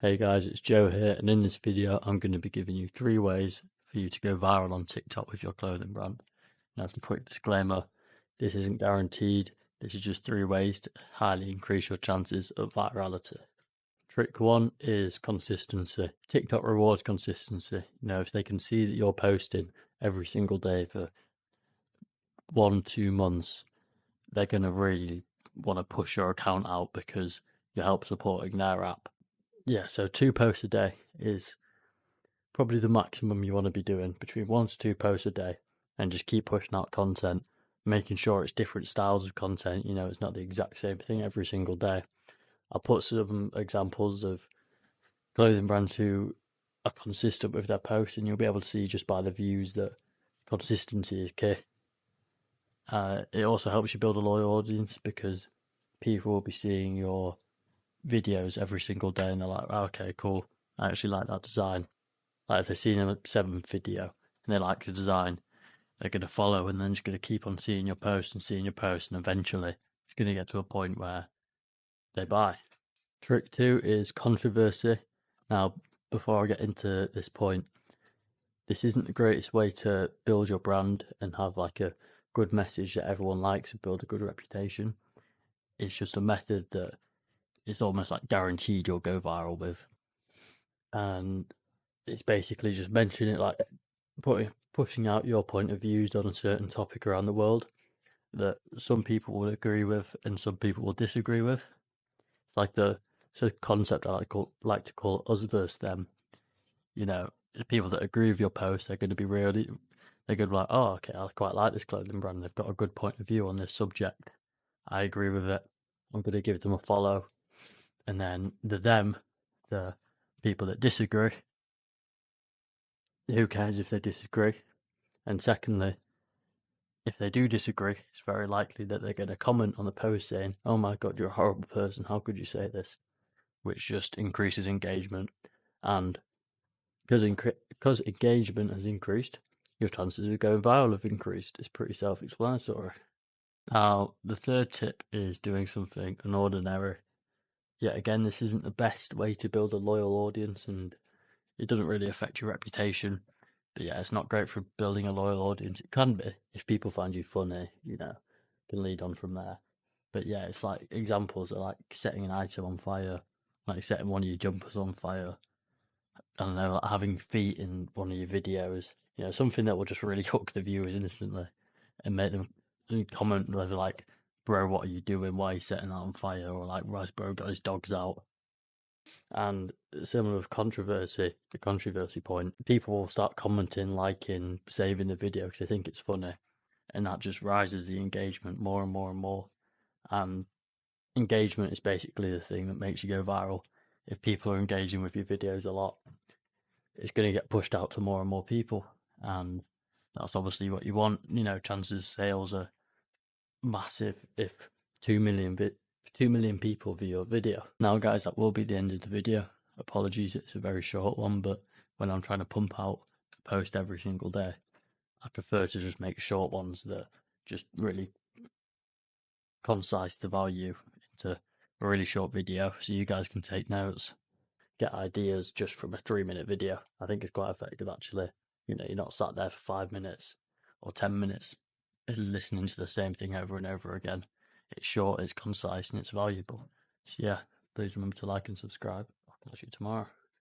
Hey guys, it's Joe here, and in this video I'm going to be giving you 3 ways for you to go viral on TikTok with your clothing brand. Now, as a quick disclaimer, this isn't guaranteed, this is just 3 ways to highly increase your chances of virality. Trick 1 is consistency. TikTok rewards consistency. If they can see that you're posting every single day for 1-2 months, they're going to really want to push your account out because you help supporting their app. Yeah, so 2 posts a day is probably the maximum you want to be doing, between 1 to 2 posts a day, and just keep pushing out content, making sure it's different styles of content. It's not the exact same thing every single day. I'll put some examples of clothing brands who are consistent with their posts, and you'll be able to see just by the views that consistency is key. It also helps you build a loyal audience because people will be seeing your videos every single day and they're like, oh, okay, cool, I actually like that design. Like if they've seen a 7th video and they like the design, they're going to follow and then just going to keep on seeing your post and seeing your post, and eventually it's going to get to a point where they buy. Trick 2 is controversy. Now, before I get into this point, this isn't the greatest way to build your brand and have like a good message that everyone likes and build a good reputation. It's just a method that it's almost like guaranteed you'll go viral with. And it's basically just mentioning it, like pushing out your point of views on a certain topic around the world that some people will agree with and some people will disagree with. It's like the concept I like to call us versus them. The people that agree with your post, they're going to be like, oh, okay, I quite like this clothing brand. They've got a good point of view on this subject. I agree with it. I'm going to give them a follow. And then the people that disagree, who cares if they disagree? And secondly, if they do disagree, it's very likely that they're going to comment on the post saying, oh my God, you're a horrible person. How could you say this? Which just increases engagement. And because engagement has increased, your chances of going viral have increased. It's pretty self-explanatory. Now, the third tip is doing something unordinary. Yet again, this isn't the best way to build a loyal audience, and it doesn't really affect your reputation. But yeah, it's not great for building a loyal audience. It can be if people find you funny, can lead on from there. But yeah, it's like examples are like setting an item on fire, like setting one of your jumpers on fire. I don't know, like having feet in one of your videos. Something that will just really hook the viewers instantly and make them comment whether like, bro, what are you doing? Why are you setting that on fire? Or like, right, bro got his dogs out. And similar with controversy, the controversy point, people will start commenting, liking, saving the video because they think it's funny, and that just rises the engagement more and more and more. And engagement is basically the thing that makes you go viral. If people are engaging with your videos a lot, it's going to get pushed out to more and more people, and that's obviously what you want. Chances of sales are massive if 2 million people view your video. Now, guys, that will be the end of the video. Apologies, it's a very short one, but when I'm trying to pump out a post every single day, I prefer to just make short ones that just really concise the value into a really short video so you guys can take notes, get ideas just from a 3-minute video. I think it's quite effective, actually. You're not sat there for 5 minutes or 10 minutes listening to the same thing over and over again. It's short, it's concise, and it's valuable. So yeah, please remember to like and subscribe. I'll catch you tomorrow.